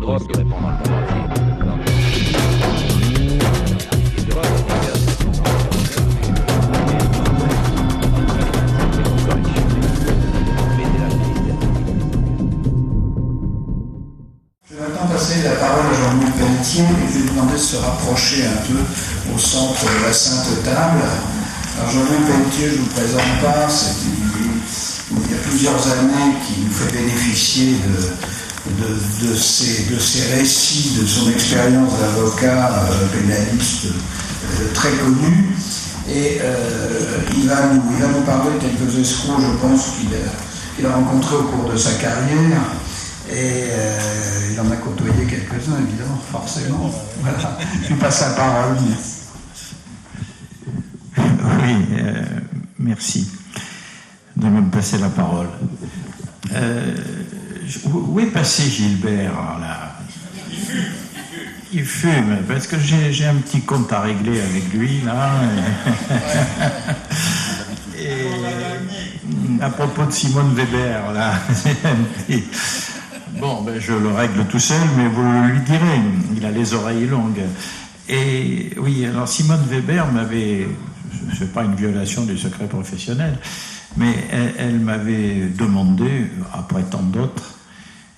droit de répondre à Je vais maintenant passer la parole à Jean-Louis Pelletier et je vais lui demander de se rapprocher un peu au centre de la Sainte Table. Alors Jean-Louis Pelletier, je ne vous présente pas, il y a plusieurs années qui nous fait bénéficier de ses récits, de son expérience d'avocat pénaliste très connu. Et il va nous parler de quelques escrocs, je pense, qu'il a rencontrés au cours de sa carrière. Et il en a côtoyé quelques-uns, évidemment, forcément. Voilà, je lui passe la parole. Oui, merci de me passer la parole. Où est passé Gilbert, là? Il fume, parce que j'ai un petit compte à régler avec lui, là. Et à propos de Simone Weber, là, bon, ben, je le règle tout seul, mais vous lui direz, il a les oreilles longues. Et oui, alors Simone Weber m'avait, c'est pas une violation du secret professionnel, mais elle m'avait demandé, après tant d'autres,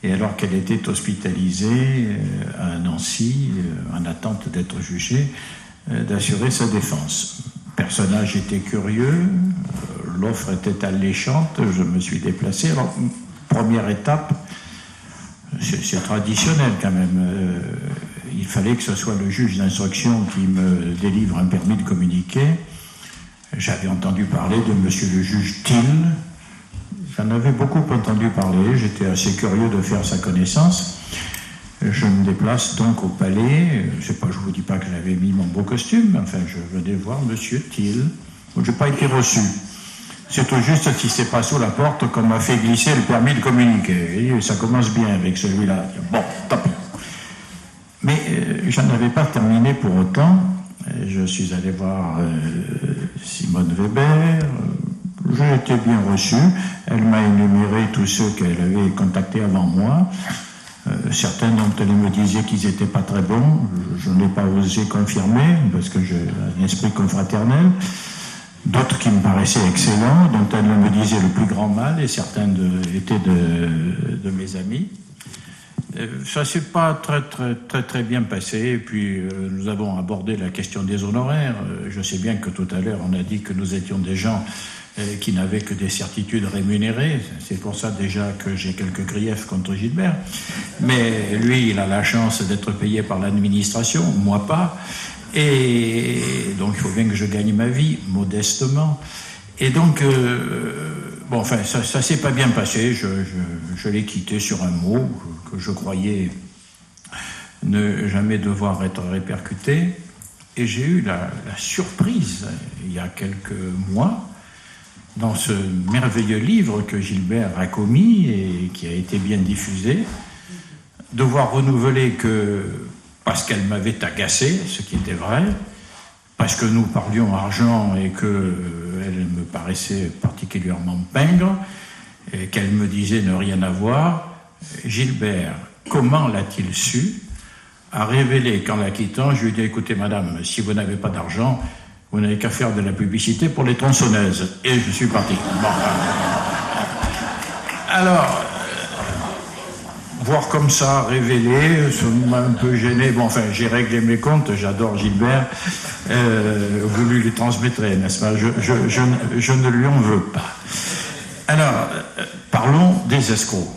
et alors qu'elle était hospitalisée à Nancy, en attente d'être jugée, d'assurer sa défense. Le personnage était curieux, l'offre était alléchante, je me suis déplacé. Alors, première étape, c'est traditionnel quand même. Il fallait que ce soit le juge d'instruction qui me délivre un permis de communiquer. J'avais entendu parler de monsieur le juge Thill. J'en avais beaucoup entendu parler. J'étais assez curieux de faire sa connaissance. Je me déplace donc au palais. Je ne vous dis pas que j'avais mis mon beau costume. Enfin, je venais voir monsieur Thill. Je n'ai pas été reçu. C'est tout juste si c'est pas sous la porte qu'on m'a fait glisser le permis de communiquer. Et ça commence bien avec celui-là. Bon, tant pis. Mais j'en avais pas terminé pour autant. Je suis allé voir Simone Weber. J'ai été bien reçu. Elle m'a énuméré tous ceux qu'elle avait contactés avant moi. Certains dont elle me disait qu'ils n'étaient pas très bons. Je n'ai pas osé confirmer parce que j'ai un esprit confraternel. D'autres qui me paraissaient excellents, dont elle me disait le plus grand mal, et certains étaient de mes amis. Ça s'est pas très bien passé, et puis nous avons abordé la question des honoraires. Je sais bien que tout à l'heure on a dit que nous étions des gens qui n'avaient que des certitudes rémunérées. C'est pour ça déjà que j'ai quelques griefs contre Gilbert. Mais lui, il a la chance d'être payé par l'administration, moi pas. Et donc il faut bien que je gagne ma vie modestement. Et donc bon, enfin ça s'est pas bien passé. Je l'ai quitté sur un mot que je croyais ne jamais devoir être répercuté. Et j'ai eu la surprise il y a quelques mois, dans ce merveilleux livre que Gilbert a commis et qui a été bien diffusé, de voir renouveler que parce qu'elle m'avait agacé, ce qui était vrai, parce que nous parlions argent et qu'elle me paraissait particulièrement pingre, et qu'elle me disait ne rien avoir, Gilbert, comment l'a-t-il su, a révélé qu'en la quittant, je lui ai dit, écoutez madame, si vous n'avez pas d'argent, vous n'avez qu'à faire de la publicité pour les tronçonneuses. Et je suis parti. Bon. Alors, voir comme ça, révélé, ça m'a un peu gêné. Bon, enfin, j'ai réglé mes comptes, j'adore Gilbert. Vous lui transmettrez, n'est-ce pas? Je ne lui en veux pas. Alors, parlons des escrocs.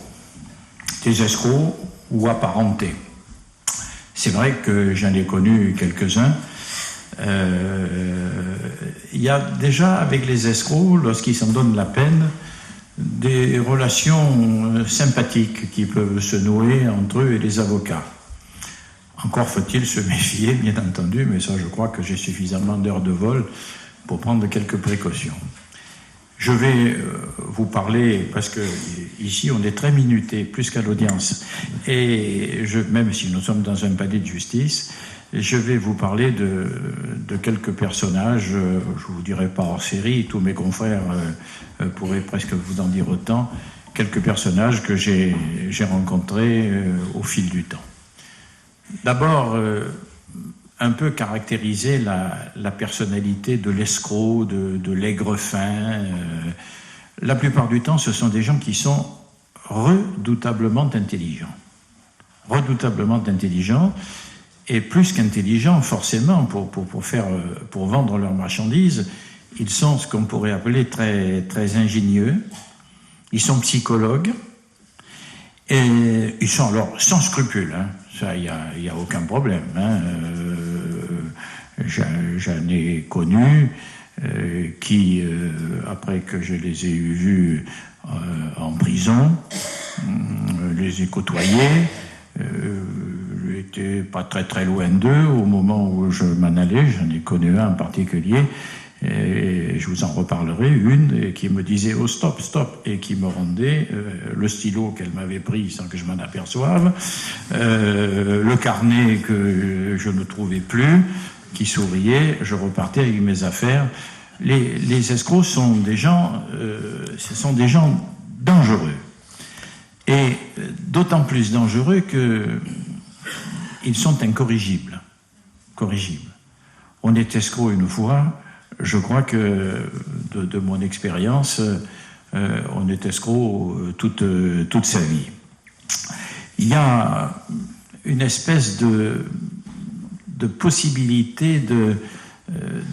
Des escrocs ou apparentés. C'est vrai que j'en ai connu quelques-uns. Il y a déjà, avec les escrocs, lorsqu'ils s'en donnent la peine, des relations sympathiques qui peuvent se nouer entre eux et les avocats. Encore faut-il se méfier, bien entendu, mais ça, je crois que j'ai suffisamment d'heures de vol pour prendre quelques précautions. Je vais vous parler, parce que ici on est très minuté, plus qu'à l'audience, et même si nous sommes dans un palais de justice, je vais vous parler de quelques personnages, je ne vous dirai pas hors série, tous mes confrères pourraient presque vous en dire autant, quelques personnages que j'ai rencontrés au fil du temps. d'abord, un peu caractériser la personnalité de l'escroc, de l'aigrefin. La plupart du temps, ce sont des gens qui sont redoutablement intelligents. Redoutablement intelligents, et plus qu'intelligents, forcément, pour vendre leurs marchandises, ils sont ce qu'on pourrait appeler très, très ingénieux. Ils sont psychologues, et ils sont alors sans scrupules, hein. Ça, il n'y a aucun problème, hein. J'en ai connu qui, après que je les ai vus en prison, les ai côtoyés, j'étais pas très très loin d'eux au moment où je m'en allais. J'en ai connu un en particulier, et je vous en reparlerai, une qui me disait « Oh, stop, stop !» et qui me rendait le stylo qu'elle m'avait pris sans que je m'en aperçoive, le carnet que je ne trouvais plus, qui souriait, je repartais avec mes affaires. Les escrocs sont des gens, ce sont des gens dangereux. Et d'autant plus dangereux qu'ils sont incorrigibles. Corrigibles. On est escroc une fois, je crois que, de mon expérience, on est escroc toute sa vie. Il y a une espèce de possibilité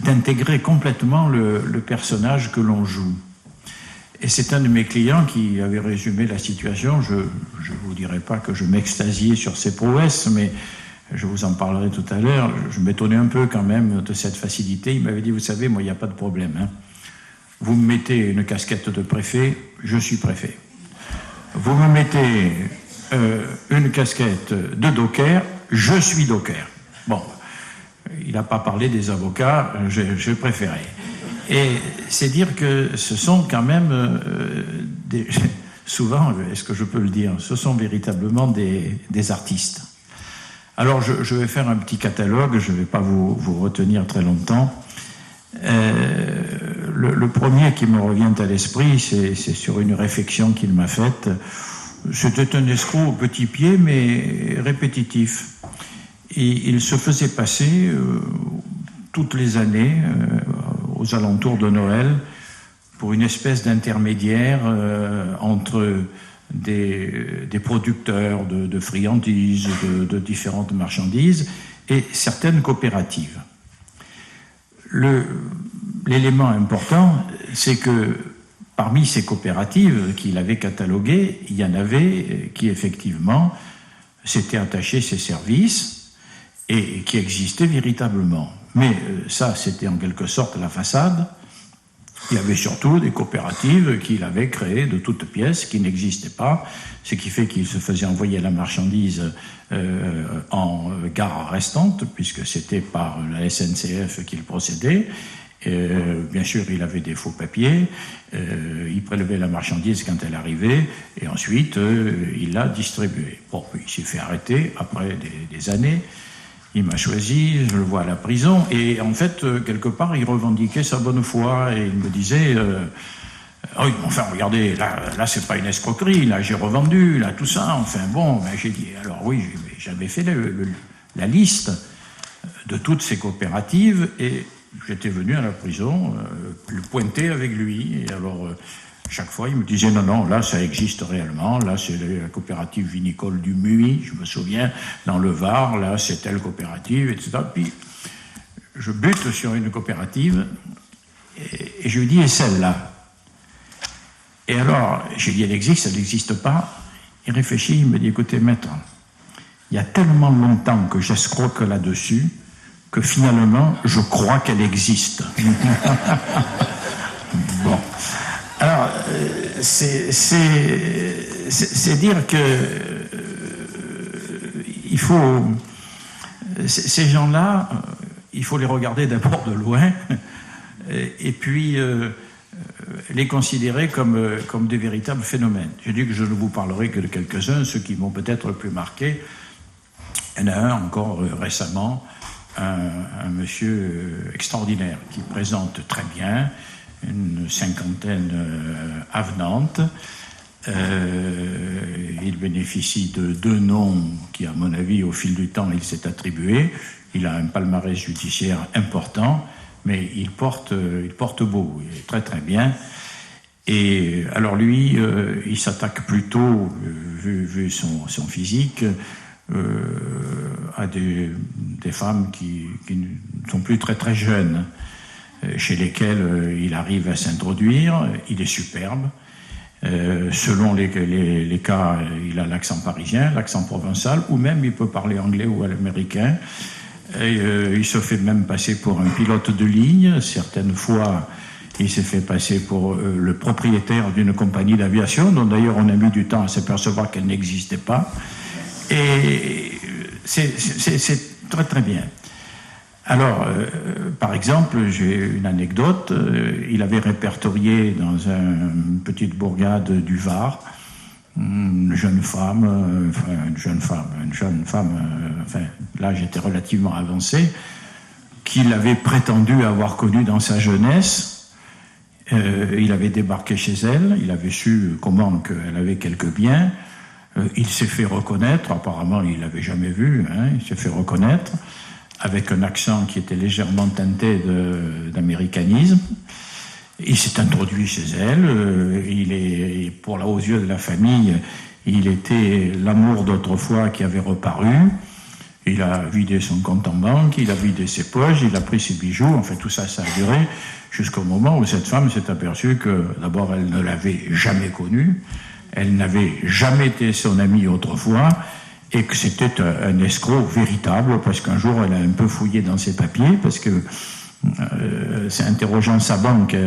d'intégrer complètement le personnage que l'on joue. Et c'est un de mes clients qui avait résumé la situation. Je ne vous dirai pas que je m'extasiais sur ses prouesses, mais je vous en parlerai tout à l'heure. Je m'étonnais un peu quand même de cette facilité. Il m'avait dit, vous savez, moi, il n'y a pas de problème, hein. Vous me mettez une casquette de préfet, je suis préfet. Vous me mettez une casquette de docker, je suis docker. Bon, il n'a pas parlé des avocats, je préférais. Et c'est dire que ce sont quand même souvent, est-ce que je peux le dire, ce sont véritablement des artistes. Alors je vais faire un petit catalogue, je ne vais pas vous retenir très longtemps. Le premier qui me revient à l'esprit, c'est sur une réflexion qu'il m'a faite. C'était un escroc au petit pied, mais répétitif. Et il se faisait passer toutes les années, aux alentours de Noël, pour une espèce d'intermédiaire entre des producteurs de friandises, de différentes marchandises, et certaines coopératives. L'élément important, c'est que parmi ces coopératives qu'il avait cataloguées, il y en avait qui effectivement s'étaient attachés ces services et qui existaient véritablement. Mais ça, c'était en quelque sorte la façade. Il y avait surtout des coopératives qu'il avait créées de toutes pièces, qui n'existaient pas, ce qui fait qu'il se faisait envoyer la marchandise en gare restante, puisque c'était par la SNCF qu'il procédait. Bien sûr, il avait des faux papiers, il prélevait la marchandise quand elle arrivait, et ensuite, il la distribuait. Bon, il s'est fait arrêter après des années. Il m'a choisi, je le vois à la prison, et en fait, quelque part, il revendiquait sa bonne foi, et il me disait oh, enfin, regardez, là c'est pas une escroquerie, là, j'ai revendu, là, tout ça, enfin, bon, ben, j'ai dit, alors oui, j'avais fait la liste de toutes ces coopératives, et j'étais venu à la prison, le pointer avec lui, et alors... chaque fois, il me disait, non, là, ça existe réellement. Là, c'est la coopérative vinicole du Muy, je me souviens, dans le Var. Là, c'est telle coopérative, etc. Puis, je bute sur une coopérative et je lui dis, et celle-là? Et alors, j'ai dit, elle n'existe pas. Il réfléchit, il me dit, écoutez, maître, il y a tellement longtemps que j'escroque là-dessus que finalement, je crois qu'elle existe. Bon. Alors, c'est dire que il faut... Ces gens-là, il faut les regarder d'abord de loin, et puis les considérer comme des véritables phénomènes. Je dis que je ne vous parlerai que de quelques-uns, ceux qui m'ont peut-être le plus marqué. Il y en a un encore récemment, un monsieur extraordinaire, qui présente très bien, une cinquantaine avenante, Il bénéficie de 2 noms qui, à mon avis, au fil du temps, il s'est attribué. Il a un palmarès judiciaire important, mais il porte beau, il est très très bien. Et alors lui, il s'attaque plutôt, vu son physique, à des femmes qui ne sont plus très très jeunes, chez lesquelles il arrive à s'introduire. Il est superbe. Selon les cas, il a l'accent parisien, l'accent provençal, ou même il peut parler anglais ou américain. Il se fait même passer pour un pilote de ligne. Certaines fois, il s'est fait passer pour le propriétaire d'une compagnie d'aviation, dont d'ailleurs on a mis du temps à s'apercevoir qu'elle n'existait pas. Et c'est très très bien. Alors, par exemple, j'ai une anecdote. Il avait répertorié dans une petite bourgade du Var une jeune femme, l'âge était relativement avancé, qu'il avait prétendu avoir connue dans sa jeunesse. Il avait débarqué chez elle, il avait su comment qu'elle avait quelques biens. Il s'est fait reconnaître, apparemment il ne l'avait jamais vue, il s'est fait reconnaître, avec un accent qui était légèrement teinté d'américanisme. Il s'est introduit chez elle, aux yeux de la famille, il était l'amour d'autrefois qui avait reparu. Il a vidé son compte en banque, il a vidé ses poches, il a pris ses bijoux, enfin tout ça, ça a duré jusqu'au moment où cette femme s'est aperçue que d'abord elle ne l'avait jamais connu, elle n'avait jamais été son amie autrefois, et que c'était un escroc véritable, parce qu'un jour elle a un peu fouillé dans ses papiers, parce que interrogeant sa banque,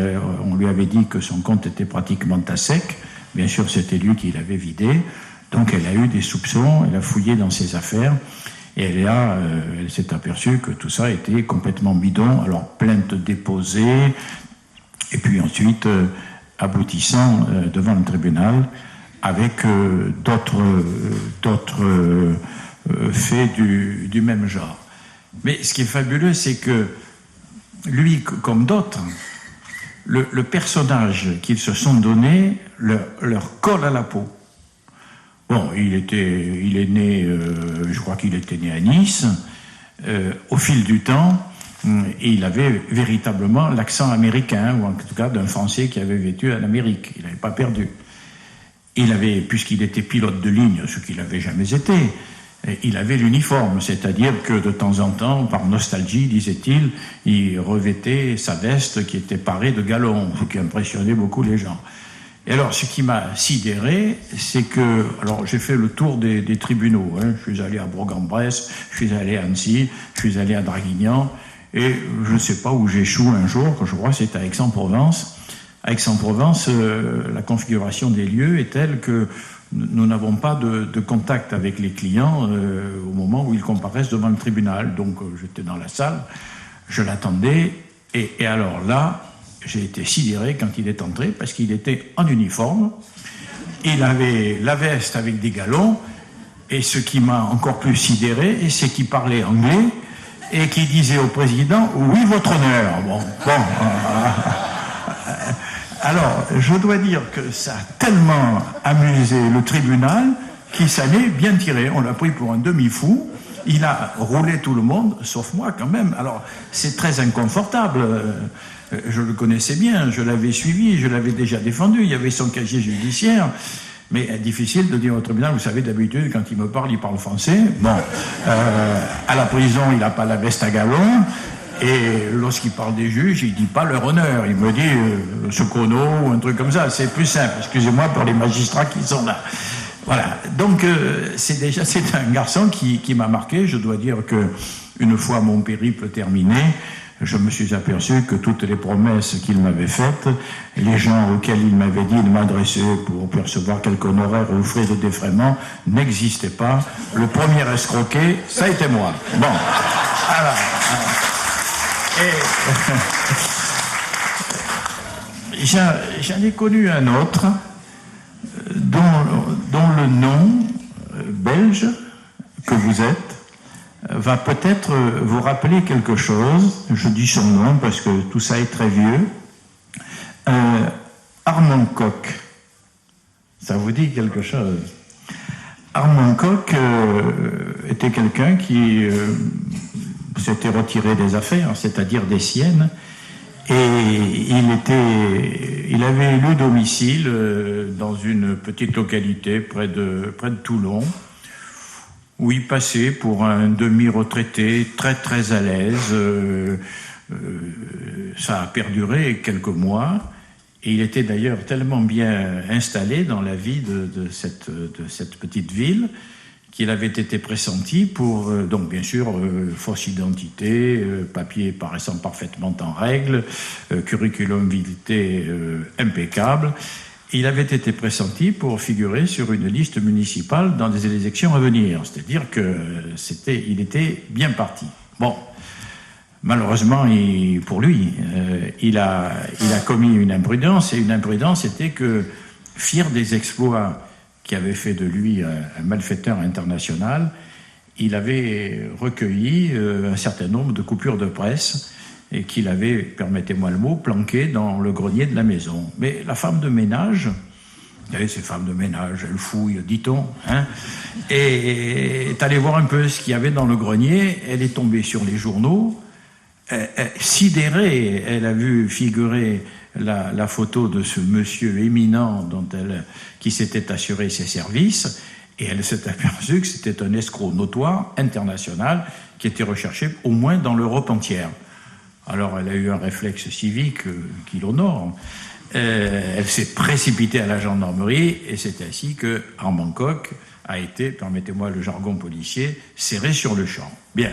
on lui avait dit que son compte était pratiquement à sec. Bien sûr, c'était lui qui l'avait vidé. Donc elle a eu des soupçons, elle a fouillé dans ses affaires, et elle s'est aperçue que tout ça était complètement bidon. Alors plainte déposée, et puis ensuite aboutissant devant le tribunal avec d'autres faits du même genre. Mais ce qui est fabuleux, c'est que lui, comme d'autres, le personnage qu'ils se sont donné leur colle à la peau. Bon, il est né, je crois qu'il était né à Nice. Au fil du temps, il avait véritablement l'accent américain, ou en tout cas d'un Français qui avait vécu en Amérique. Il n'avait pas perdu. Puisqu'il était pilote de ligne, ce qu'il n'avait jamais été, il avait l'uniforme, c'est-à-dire que de temps en temps, par nostalgie, disait-il, il revêtait sa veste qui était parée de galons, ce qui impressionnait beaucoup les gens. Et alors, ce qui m'a sidéré, c'est que... Alors, j'ai fait le tour des tribunaux. Je suis allé à Bourg-en-Bresse, je suis allé à Annecy, je suis allé à Draguignan, et je ne sais pas où j'échoue un jour, je crois que c'est à Aix-en-Provence. À Aix-en-Provence, la configuration des lieux est telle que nous n'avons pas de contact avec les clients au moment où ils comparaissent devant le tribunal. Donc j'étais dans la salle, je l'attendais, et alors là, j'ai été sidéré quand il est entré, parce qu'il était en uniforme, il avait la veste avec des galons, et ce qui m'a encore plus sidéré, c'est qu'il parlait anglais, et qu'il disait au président « Oui, votre honneur ». Alors, je dois dire que ça a tellement amusé le tribunal qu'il s'en est bien tiré. On l'a pris pour un demi-fou. Il a roulé tout le monde, sauf moi quand même. Alors, c'est très inconfortable. Je le connaissais bien, je l'avais suivi, je l'avais déjà défendu. Il y avait son casier judiciaire. Mais difficile de dire au tribunal, vous savez, d'habitude, quand il parle français. Bon, à la prison, il n'a pas la veste à galons. Et lorsqu'il parle des juges, il ne dit pas leur honneur. Il me dit Socono ou un truc comme ça. C'est plus simple. Excusez-moi pour les magistrats qui sont là. Voilà. Donc, c'est un garçon qui m'a marqué. Je dois dire que une fois mon périple terminé, je me suis aperçu que toutes les promesses qu'il m'avait faites, les gens auxquels il m'avait dit de m'adresser pour percevoir quelque honoraire ou frais de défraiement, n'existaient pas. Le premier escroqué, ça a été moi. Bon. Alors. J'en ai connu un autre dont le nom belge que vous êtes va peut-être vous rappeler quelque chose. Je dis son nom parce que tout ça est très vieux. Armand Coq. Ça vous dit quelque chose? Armand Coq était quelqu'un qui s'était retiré des affaires, c'est-à-dire des siennes, et il avait élu domicile dans une petite localité près de Toulon, où il passait pour un demi-retraité très très à l'aise. Ça a perduré quelques mois, et il était d'ailleurs tellement bien installé dans la vie de cette petite ville qu'il avait été pressenti pour, donc bien sûr, fausse identité, papier paraissant parfaitement en règle, curriculum vitae impeccable. Il avait été pressenti pour figurer sur une liste municipale dans les élections à venir. C'est-à-dire qu'il était bien parti. Bon, malheureusement, pour lui, il a commis une imprudence, et une imprudence était que, fier des exploits qui avait fait de lui un malfaiteur international, il avait recueilli un certain nombre de coupures de presse et qu'il avait, permettez-moi le mot, planquées dans le grenier de la maison. Mais la femme de ménage, vous savez, ces femmes de ménage, elles fouillent, dit-on, hein, et est allée voir un peu ce qu'il y avait dans le grenier. Elle est tombée sur les journaux, sidérée, elle a vu figurer la photo de ce monsieur éminent qui s'était assuré ses services, et elle s'est aperçue que c'était un escroc notoire, international, qui était recherché au moins dans l'Europe entière. Alors elle a eu un réflexe civique qui l'honore. Elle s'est précipitée à la gendarmerie, et c'est ainsi que Armand Coq a été, permettez-moi le jargon policier, serré sur le champ. Bien.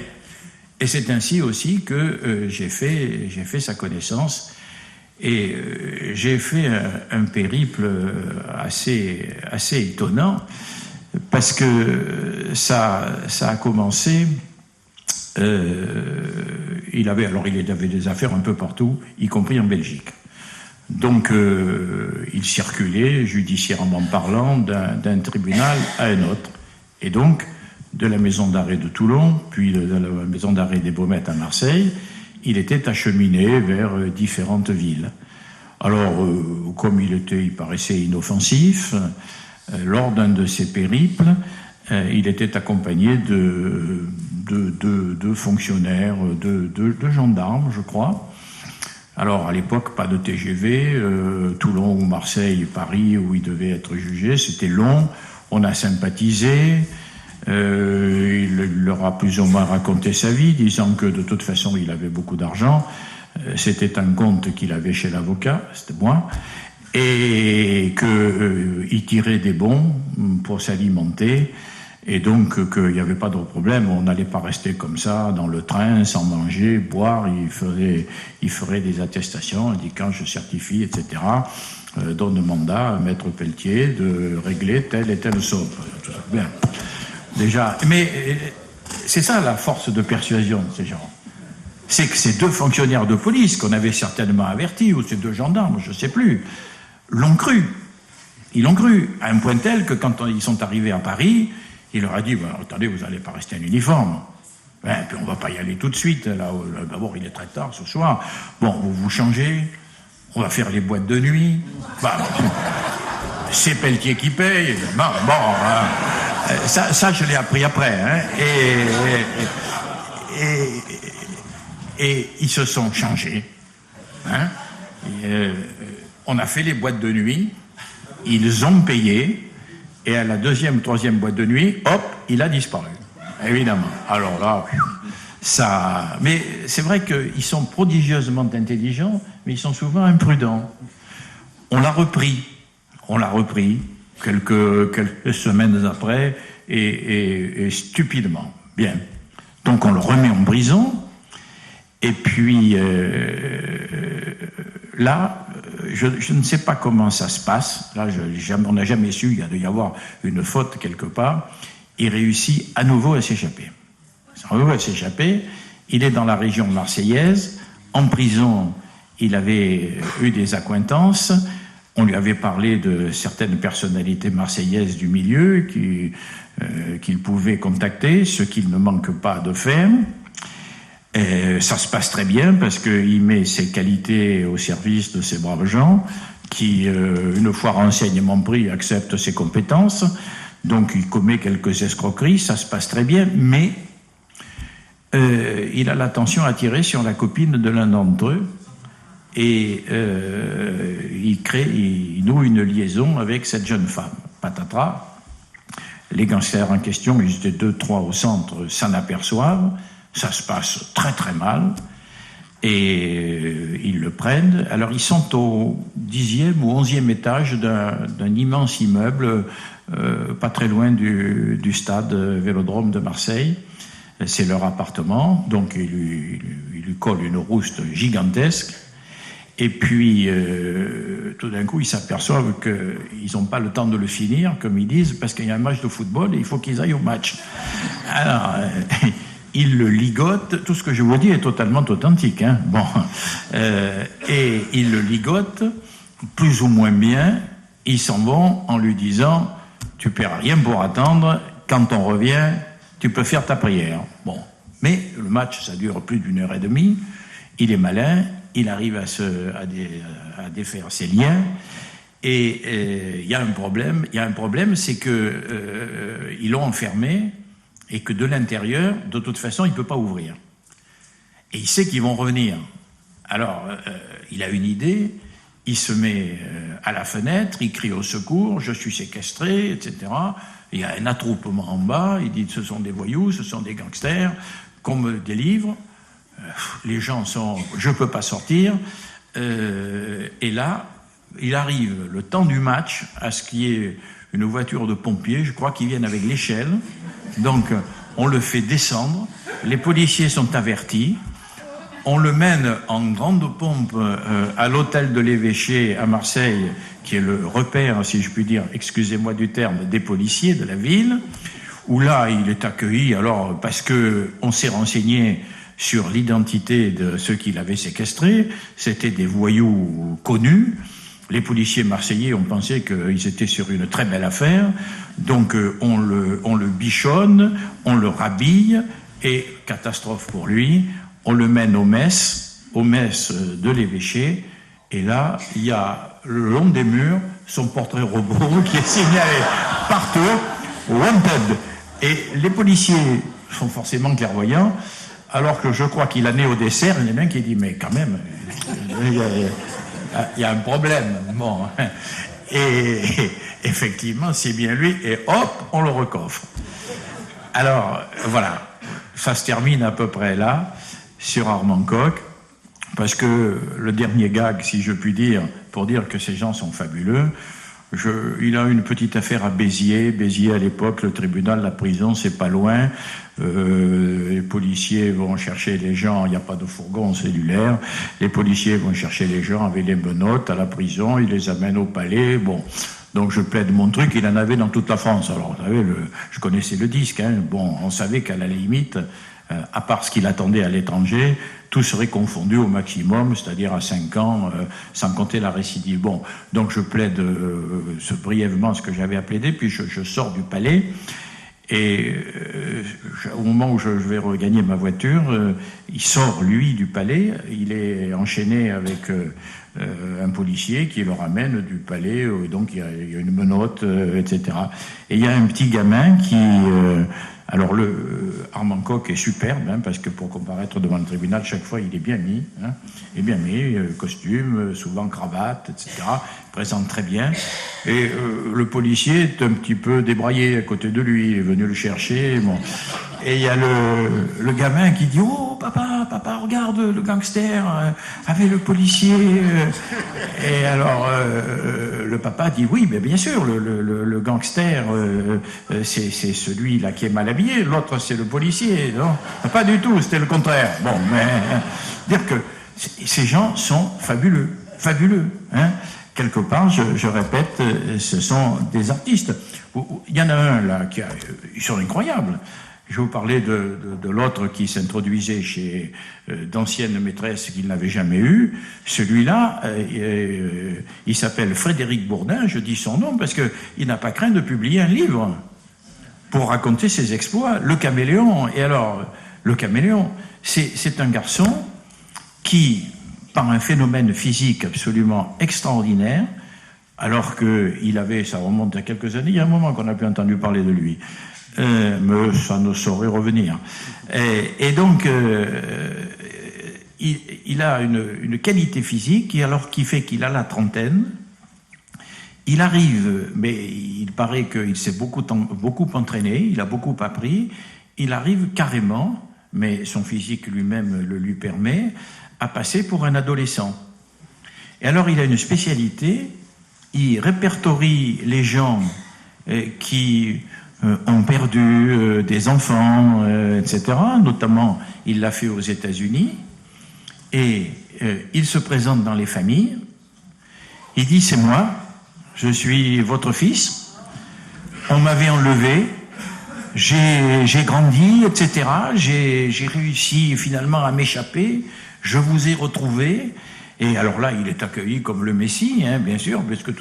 Et c'est ainsi aussi que j'ai fait sa connaissance. Et j'ai fait un périple assez étonnant, parce que ça a commencé. Il avait des affaires un peu partout, y compris en Belgique. Donc il circulait, judiciairement parlant, d'un tribunal à un autre. Et donc, de la maison d'arrêt de Toulon, puis de la maison d'arrêt des Baumettes à Marseille, il était acheminé vers différentes villes. Alors, comme il paraissait inoffensif, lors d'un de ses périples, il était accompagné de fonctionnaires, de gendarmes, je crois. Alors, à l'époque, pas de TGV, Toulon ou Marseille, Paris, où il devait être jugé, c'était long, on a sympathisé. Il leur a plus ou moins raconté sa vie, disant que de toute façon il avait beaucoup d'argent, c'était un compte qu'il avait chez l'avocat, c'était moi, et qu'il tirait des bons pour s'alimenter, et donc qu'il n'y avait pas de problème, on n'allait pas rester comme ça dans le train sans manger, boire, il ferait des attestations, indiquant je certifie, etc., donne mandat à Maître Pelletier de régler telle et telle somme. Bien. Déjà, mais c'est ça la force de persuasion de ces gens. C'est que ces deux fonctionnaires de police qu'on avait certainement avertis, ou ces deux gendarmes, je ne sais plus, l'ont cru. Ils l'ont cru, à un point tel que quand ils sont arrivés à Paris, il leur a dit, attendez, vous n'allez pas rester en uniforme. Puis on ne va pas y aller tout de suite. D'abord, il est très tard ce soir. Bon, vous vous changez, on va faire les boîtes de nuit. C'est Pelletier qui paye. Ça, je l'ai appris après. Hein. Et ils se sont changés. Hein. On a fait les boîtes de nuit. Ils ont payé. Et à la deuxième, troisième boîte de nuit, hop, il a disparu. Évidemment. Alors là, ça... Mais c'est vrai qu'ils sont prodigieusement intelligents, mais ils sont souvent imprudents. On l'a repris quelques semaines après, et stupidement. Bien. Donc on le remet en prison, et puis là, je ne sais pas comment ça se passe, là on n'a jamais su, il doit y avoir une faute quelque part, il réussit à nouveau à s'échapper. Il est dans la région marseillaise, en prison, il avait eu des accointances. On lui avait parlé de certaines personnalités marseillaises du milieu qu'il pouvait contacter, ce qu'il ne manque pas de faire. Et ça se passe très bien parce qu'il met ses qualités au service de ces braves gens qui, une fois renseignement pris, accepte ses compétences. Donc il commet quelques escroqueries, ça se passe très bien, mais il a l'attention attirée sur la copine de l'un d'entre eux, et il noue une liaison avec cette jeune femme. Patatras, les gangsters en question, ils étaient 2-3 au centre, s'en aperçoivent, ça se passe très très mal, et ils le prennent. Alors ils sont au 10e ou 11e étage d'un immense immeuble, pas très loin du stade Vélodrome de Marseille. C'est leur appartement, donc il lui colle une rouste gigantesque. Et puis, tout d'un coup, ils s'aperçoivent qu'ils n'ont pas le temps de le finir, comme ils disent, parce qu'il y a un match de football et il faut qu'ils aillent au match. Alors, ils le ligotent. Tout ce que je vous dis est totalement authentique. Hein. Bon. Et ils le ligotent, plus ou moins bien. Ils s'en vont en lui disant « Tu ne paieras rien pour attendre. Quand on revient, tu peux faire ta prière. » Bon. Mais le match, ça dure plus d'1 heure et demie. Il est malin. Il arrive à défaire ses liens, et il y a un problème. Il y a un problème, c'est que ils l'ont enfermé et que de l'intérieur, de toute façon, il ne peut pas ouvrir. Et il sait qu'ils vont revenir. Alors, il a une idée. Il se met à la fenêtre, il crie au secours, je suis séquestré, etc. Il y a un attroupement en bas. Il dit ce sont des voyous, ce sont des gangsters, qu'on me délivre. Les gens sont « je ne peux pas sortir ». Et là, il arrive, le temps du match, à ce qu'il y ait une voiture de pompiers, je crois qu'ils viennent avec l'échelle. Donc, on le fait descendre. Les policiers sont avertis. On le mène en grande pompe à l'hôtel de l'évêché à Marseille, qui est le repère, si je puis dire, excusez-moi du terme, des policiers de la ville, où là, il est accueilli, alors, parce qu'on s'est renseigné sur l'identité de ceux qui l'avaient séquestré. C'était des voyous connus. Les policiers marseillais ont pensé qu'ils étaient sur une très belle affaire. Donc on le bichonne, on le rhabille, et, catastrophe pour lui, on le mène aux messes de l'évêché, et là, il y a le long des murs son portrait robot qui est signalé partout, Wanted. Et les policiers sont forcément clairvoyants. Alors que je crois qu'il a né au dessert, il y en a un qui dit, mais quand même, il y a un problème. Bon. Et effectivement, c'est bien lui, et hop, on le recoffre. Alors, voilà, ça se termine à peu près là, sur Armand Coq, parce que le dernier gag, si je puis dire, pour dire que ces gens sont fabuleux, il a une petite affaire à Béziers. Béziers, à l'époque, le tribunal, la prison, c'est pas loin. Les policiers vont chercher les gens, il n'y a pas de fourgon cellulaire. Les policiers vont chercher les gens avec les menottes à la prison, ils les amènent au palais. Bon, donc je plaide mon truc, il en avait dans toute la France. Alors, vous savez, je connaissais le disque. Hein. Bon, on savait qu'à la limite, à part ce qu'il attendait à l'étranger, tout serait confondu au maximum, c'est-à-dire à 5 ans, sans compter la récidive. Bon, donc je plaide brièvement ce que j'avais à plaider, puis je sors du palais, et au moment où je vais regagner ma voiture, il sort, lui, du palais, il est enchaîné avec un policier qui le ramène du palais, donc il y a une menotte, etc. Et il y a un petit gamin qui... Alors, Armand Coq est superbe, hein, parce que pour comparaître devant le tribunal, chaque fois, il est bien mis. Hein, il est bien mis, costume, souvent cravate, etc. Il présente très bien. Et le policier est un petit peu débraillé à côté de lui. Il est venu le chercher. Bon. Et il y a le gamin qui dit « Oh, papa, regarde, le gangster avec le policier. » Et alors, le papa dit « Oui, mais bien sûr, le gangster, c'est celui-là qui est mal habillé. L'autre, c'est le policier. » Non, pas du tout, c'était le contraire. Bon, mais dire que ces gens sont fabuleux. Hein. Quelque part, je répète, ce sont des artistes. Il y en a un, là, ils sont incroyables. Je vais vous parler de l'autre qui s'introduisait chez d'anciennes maîtresses qu'il n'avait jamais eues. Celui-là, il s'appelle Frédéric Bourdin, je dis son nom, parce qu'il n'a pas craint de publier un livre pour raconter ses exploits. Le Caméléon. Et alors, le Caméléon, c'est un garçon qui, par un phénomène physique absolument extraordinaire, alors qu'il avait, ça remonte à quelques années, il y a un moment qu'on n'a plus entendu parler de lui. Mais ça ne saurait revenir. Et donc, il a une qualité physique, qui fait qu'il a la trentaine. Il arrive, mais il paraît qu'il s'est beaucoup entraîné, il a beaucoup appris, il arrive carrément, mais son physique lui-même le lui permet, à passer pour un adolescent. Et alors il a une spécialité, il répertorie les gens qui ont perdu des enfants, etc. Notamment, il l'a fait aux États-Unis, et il se présente dans les familles, il dit « c'est moi ». Je suis votre fils, on m'avait enlevé, j'ai grandi, etc. J'ai réussi finalement à m'échapper, je vous ai retrouvé. Et alors là, il est accueilli comme le Messie, hein, bien sûr, parce que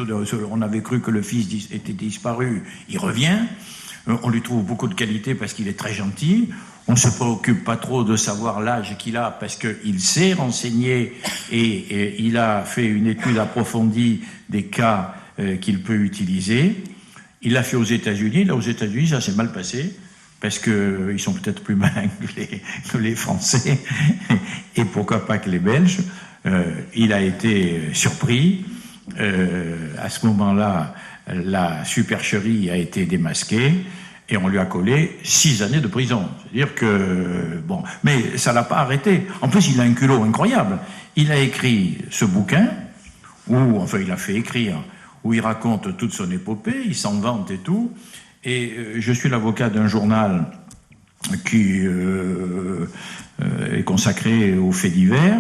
on avait cru que le fils était disparu, il revient. On lui trouve beaucoup de qualités parce qu'il est très gentil. On ne se préoccupe pas trop de savoir l'âge qu'il a parce qu'il s'est renseigné et il a fait une étude approfondie des cas qu'il peut utiliser. Il l'a fait aux États-Unis. Là, aux États-Unis, ça s'est mal passé parce qu'ils sont peut-être plus malins que les Français et pourquoi pas que les Belges. Il a été surpris. À ce moment-là, la supercherie a été démasquée et on lui a collé 6 années de prison. C'est-à-dire que... Bon, mais ça ne l'a pas arrêté. En plus, il a un culot incroyable. Il a écrit ce bouquin, il a fait écrire, où il raconte toute son épopée, il s'en vante et tout. Et je suis l'avocat d'un journal qui est consacré aux faits divers,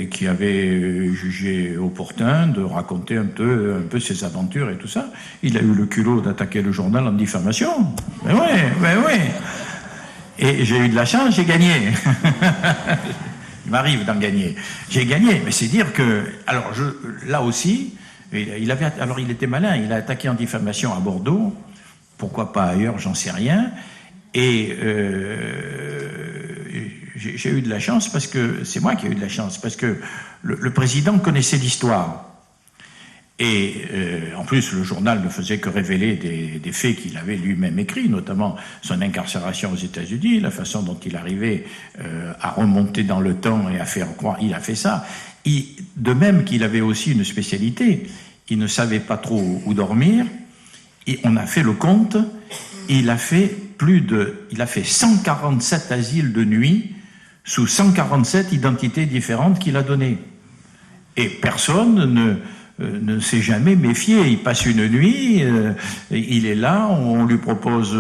qui avait jugé opportun de raconter un peu ses aventures et tout ça. Il a eu le culot d'attaquer le journal en diffamation. Ben oui. Et j'ai eu de la chance, j'ai gagné. Il m'arrive d'en gagner. J'ai gagné, mais c'est dire que... Alors, là aussi... il était malin, il a attaqué en diffamation à Bordeaux, pourquoi pas ailleurs, j'en sais rien, et j'ai eu de la chance, parce que c'est moi qui ai eu de la chance, parce que le président connaissait l'histoire, et en plus le journal ne faisait que révéler des faits qu'il avait lui-même écrits, notamment son incarcération aux États-Unis, la façon dont il arrivait à remonter dans le temps et à faire croire, il a fait ça. De même qu'il avait aussi une spécialité, il ne savait pas trop où dormir, et on a fait le compte, il a fait 147 asiles de nuit sous 147 identités différentes qu'il a données. Et personne ne s'est jamais méfié. Il passe une nuit, il est là, on lui propose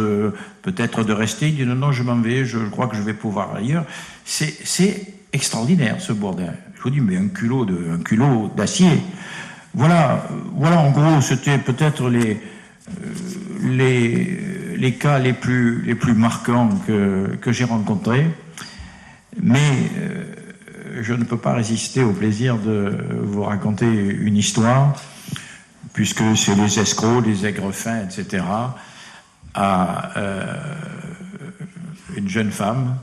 peut-être de rester, il dit non, je m'en vais, je crois que je vais pouvoir ailleurs. C'est extraordinaire ce Bourdin. Je vous dis, mais un culot d'acier. Voilà, en gros, c'était peut-être les cas les plus marquants que j'ai rencontrés. Mais je ne peux pas résister au plaisir de vous raconter une histoire, puisque c'est les escrocs, les aigres-fins, etc., à une jeune femme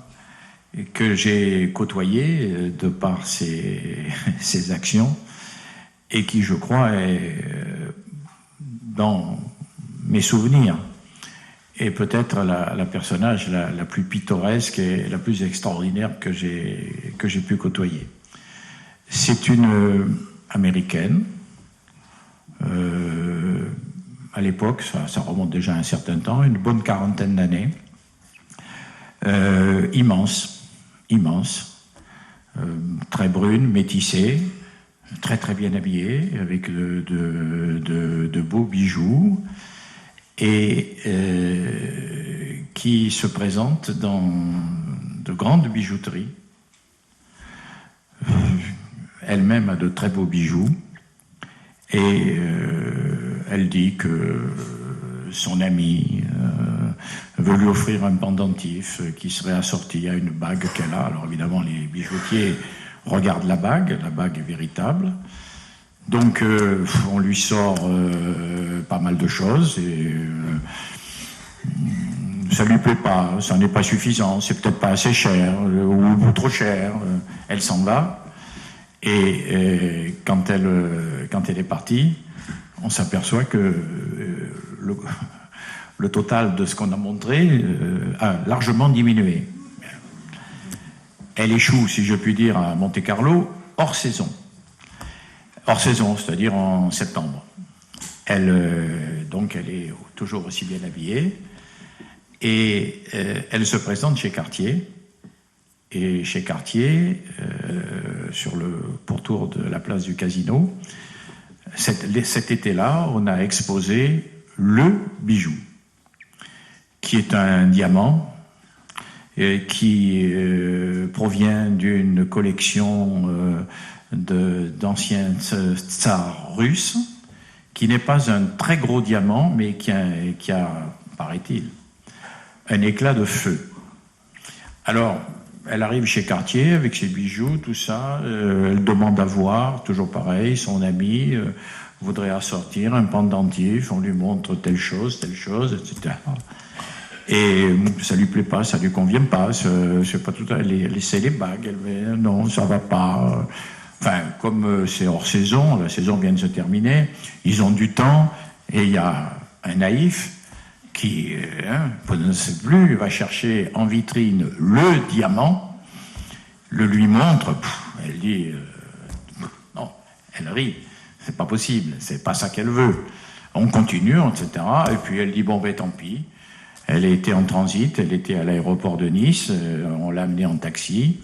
que j'ai côtoyée de par ses actions, et qui, je crois, est dans mes souvenirs, et peut-être la personnage la plus pittoresque et la plus extraordinaire que j'ai pu côtoyer. C'est une Américaine, à l'époque, ça remonte déjà à un certain temps, une bonne quarantaine d'années, immense, très brune, métissée, très très bien habillée, avec de beaux bijoux, et qui se présente dans de grandes bijouteries. Elle-même a de très beaux bijoux, et elle dit que son ami veut lui offrir un pendentif qui serait assorti à une bague qu'elle a. Alors évidemment, les bijoutiers regardent la bague véritable. Donc on lui sort pas mal de choses, et ça lui plaît pas, ça n'est pas suffisant, c'est peut-être pas assez cher, ou trop cher. Elle s'en va, et quand elle est partie, on s'aperçoit que le total de ce qu'on a montré a largement diminué. Elle échoue, si je puis dire, à Monte-Carlo, hors saison. Hors saison, c'est-à-dire en septembre. Donc elle est toujours aussi bien habillée. Et elle se présente chez Cartier. Et chez Cartier, sur le pourtour de la place du Casino, cet été-là, on a exposé le bijou, qui est un diamant qui provient d'une collection d'anciens tsars russes, qui n'est pas un très gros diamant, mais qui a, paraît-il, un éclat de feu. Alors, elle arrive chez Cartier avec ses bijoux, tout ça. Elle demande à voir, toujours pareil, son ami voudrait assortir un pendentif. On lui montre telle chose, etc. Et ça lui plaît pas, ça lui convient pas. C'est pas tout. Elle essaie les bagues. Elle dit non, ça va pas. Enfin, comme c'est hors saison, la saison vient de se terminer. Ils ont du temps et il y a un naïf qui ne sait plus, va chercher en vitrine le diamant, le lui montre, elle dit non, elle rit, c'est pas possible, c'est pas ça qu'elle veut. On continue, etc. Et puis elle dit bon ben tant pis. Elle était en transit, elle était à l'aéroport de Nice, on l'a amenée en taxi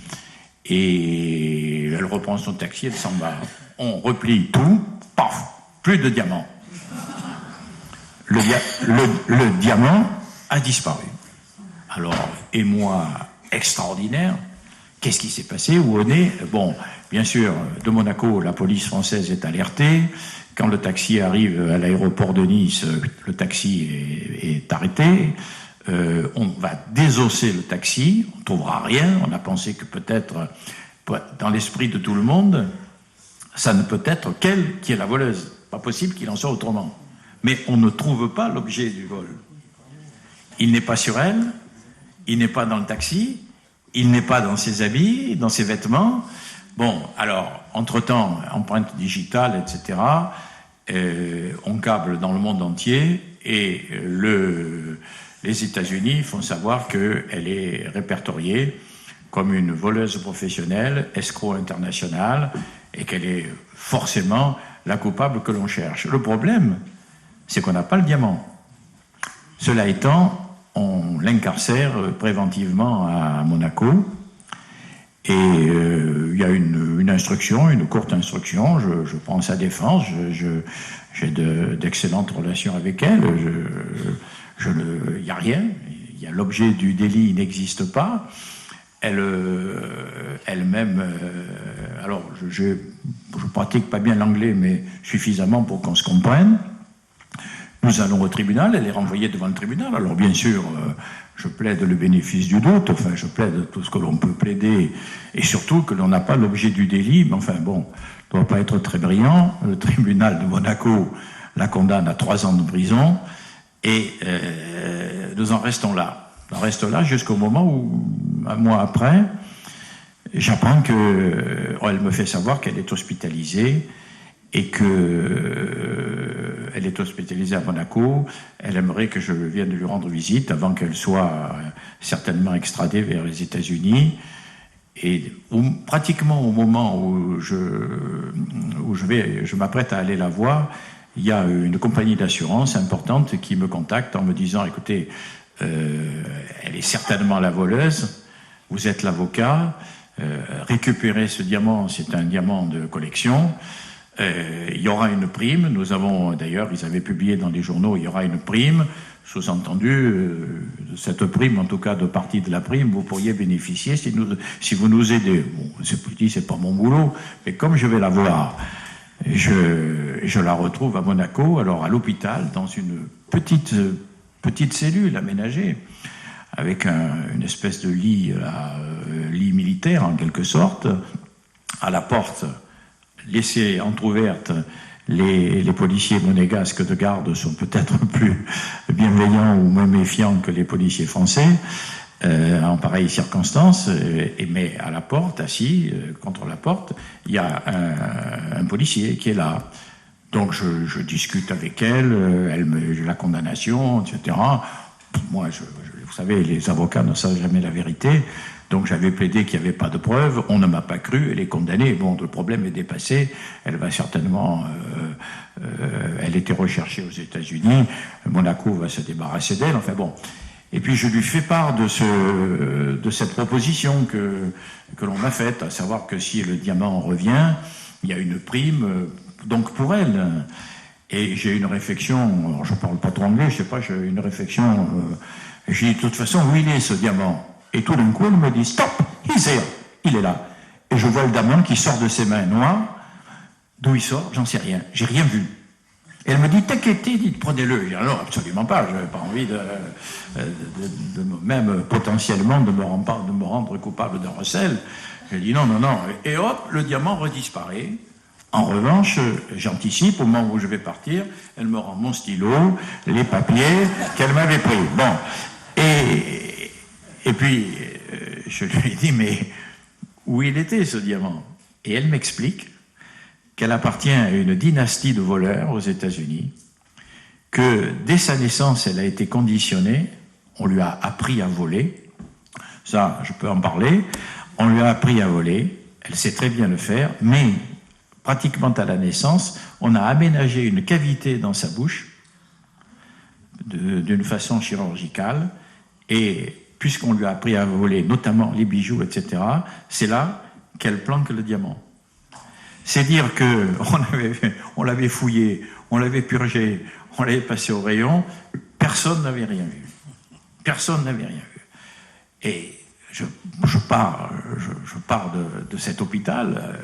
et elle reprend son taxi, elle s'en va. On replie tout, paf, plus de diamant. Le diamant a disparu. Alors, émoi extraordinaire, qu'est-ce qui s'est passé? Où on est? Bon, bien sûr, de Monaco, la police française est alertée. Quand le taxi arrive à l'aéroport de Nice, le taxi est arrêté. On va désosser le taxi, on ne trouvera rien. On a pensé que peut-être, dans l'esprit de tout le monde, ça ne peut être qu'elle qui est la voleuse. Pas possible qu'il en soit autrement. Mais on ne trouve pas l'objet du vol. Il n'est pas sur elle, il n'est pas dans le taxi, il n'est pas dans ses habits, dans ses vêtements. Bon, alors, entre-temps, empreinte digitale, etc., on câble dans le monde entier et les États-Unis font savoir qu'elle est répertoriée comme une voleuse professionnelle, escroc international, et qu'elle est forcément la coupable que l'on cherche. Le problème, c'est qu'on n'a pas le diamant. Cela étant, on l'incarcère préventivement à Monaco et il y a une instruction, une courte instruction, je prends sa défense, j'ai d'excellentes relations avec elle, il n'y a rien, l'objet du délit n'existe pas. Elle-même, alors je pratique pas bien l'anglais, mais suffisamment pour qu'on se comprenne. Nous allons au tribunal, elle est renvoyée devant le tribunal. Alors bien sûr, je plaide le bénéfice du doute, enfin je plaide tout ce que l'on peut plaider, et surtout que l'on n'a pas l'objet du délit, mais enfin bon, ne doit pas être très brillant. Le tribunal de Monaco la condamne à 3 ans de prison, et nous en restons là. On reste là jusqu'au moment où, un mois après, j'apprends qu'elle me fait savoir qu'elle est hospitalisée et qu'elle est hospitalisée à Monaco. Elle aimerait que je vienne lui rendre visite avant qu'elle soit certainement extradée vers les États-Unis. Et pratiquement au moment où je m'apprête à aller la voir, il y a une compagnie d'assurance importante qui me contacte en me disant « Écoutez, elle est certainement la voleuse, vous êtes l'avocat, récupérez ce diamant, c'est un diamant de collection, il y aura une prime, nous avons d'ailleurs, ils avaient publié dans les journaux, il y aura une prime, sous-entendu, cette prime, en tout cas de partie de la prime, vous pourriez bénéficier si vous nous aidez. Bon, c'est pas mon boulot, mais comme je vais la voir, je la retrouve à Monaco, alors à l'hôpital, dans une petite cellule aménagée, avec une espèce de lit militaire en quelque sorte. À la porte, laissée entrouverte, les policiers monégasques de garde sont peut-être plus bienveillants ou moins méfiants que les policiers français en pareilles circonstances, mais à la porte, assis contre la porte, il y a un policier qui est là. Donc je discute avec elle, la condamnation, etc. Moi, vous savez, les avocats ne savent jamais la vérité. Donc j'avais plaidé qu'il n'y avait pas de preuves, on ne m'a pas cru, elle est condamnée. Bon, le problème est dépassé, elle va certainement... elle était recherchée aux États-Unis, Monaco va se débarrasser d'elle, enfin bon. Et puis je lui fais part de cette proposition que l'on m'a faite, à savoir que si le diamant revient, il y a une prime, donc pour elle. Et j'ai une réflexion, alors je ne parle pas trop anglais, je sais pas, j'ai une réflexion, j'ai dit de toute façon, où il est ce diamant? Et tout d'un coup, elle me dit, stop, he's here, il est là. Et je vois le diamant qui sort de ses mains noires. D'où il sort, j'en sais rien, j'ai rien vu. Et elle me dit, t'inquiétez, dites, prenez-le. Je dis, non, absolument pas, je n'avais pas envie même potentiellement de me rendre coupable de recel. J'ai dit, non. Et hop, le diamant redisparaît. En revanche, j'anticipe, au moment où je vais partir, elle me rend mon stylo, les papiers qu'elle m'avait pris. Bon, et puis, je lui ai dit, mais où il était ce diamant? Et elle m'explique qu'elle appartient à une dynastie de voleurs aux États-Unis, que dès sa naissance, elle a été conditionnée, on lui a appris à voler, ça, je peux en parler, on lui a appris à voler, elle sait très bien le faire, mais pratiquement à la naissance, on a aménagé une cavité dans sa bouche, d'une façon chirurgicale, et puisqu'on lui a appris à voler, notamment les bijoux, etc., c'est là qu'elle planque le diamant. C'est dire qu'on l'avait fouillé, on l'avait purgé, on l'avait passé au rayon, personne n'avait rien vu. Personne n'avait rien vu. Et je pars de cet hôpital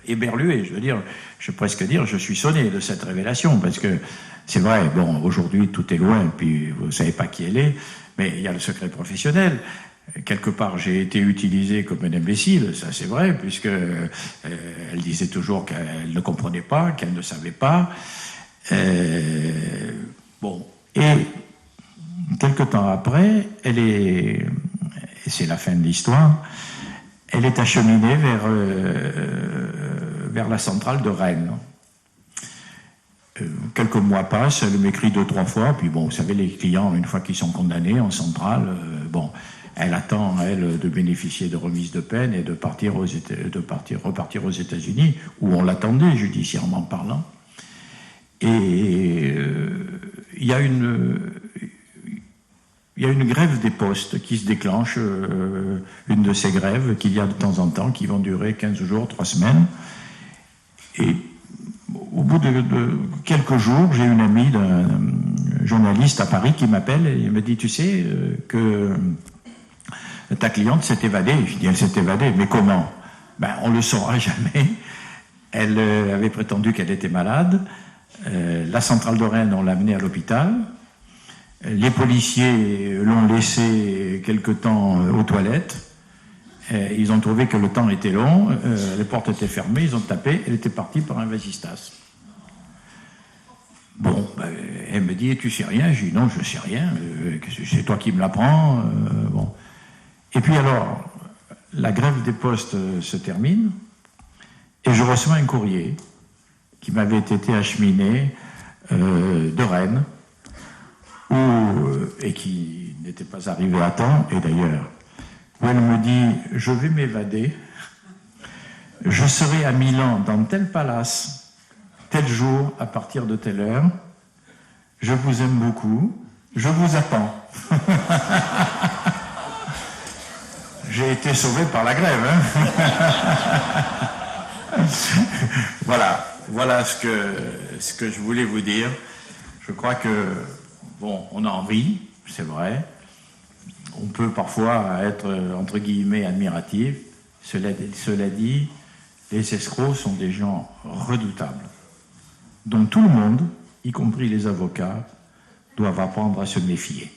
éberlué, je peux presque dire, je suis sonné de cette révélation, parce que c'est vrai, bon, aujourd'hui tout est loin, puis vous ne savez pas qui elle est, mais il y a le secret professionnel. Quelque part, j'ai été utilisé comme un imbécile, ça c'est vrai, puisque elle disait toujours qu'elle ne comprenait pas, qu'elle ne savait pas. Bon, et quelque temps après, et c'est la fin de l'histoire, elle est acheminée vers la centrale de Rennes. Quelques mois passent, elle m'écrit 2-3 fois, puis bon, vous savez, les clients, une fois qu'ils sont condamnés en centrale, bon, elle attend, elle, de bénéficier de remise de peine et de repartir aux États-Unis, où on l'attendait, judiciairement parlant. Et il y a une grève des postes qui se déclenche, une de ces grèves qu'il y a de temps en temps, qui vont durer 15 jours, 3 semaines. Et au bout de quelques jours, j'ai une amie d'un journaliste à Paris qui m'appelle et me dit, tu sais que ta cliente s'est évadée. Je dis, elle s'est évadée, mais comment? Ben, on ne le saura jamais. Elle avait prétendu qu'elle était malade. La centrale de Rennes, on l'a amenée à l'hôpital. Les policiers l'ont laissée quelque temps aux toilettes. Ils ont trouvé que le temps était long, les portes étaient fermées, ils ont tapé, elle était partie par un vasistas. Bon, ben, elle me dit, tu sais rien? Je dis, non, je ne sais rien, c'est toi qui me l'apprends. Bon. Et puis alors, la grève des postes se termine, et je reçois un courrier qui m'avait été acheminé de Rennes, et qui n'était pas arrivé à temps, et d'ailleurs, où elle me dit, je vais m'évader, je serai à Milan dans tel palace, tel jour, à partir de telle heure, je vous aime beaucoup, je vous attends. J'ai été sauvé par la grève. Hein. Voilà ce que je voulais vous dire. Je crois que, bon, on en rit, c'est vrai. On peut parfois être, entre guillemets, admiratif. Cela dit, les escrocs sont des gens redoutables, dont tout le monde, y compris les avocats, doivent apprendre à se méfier.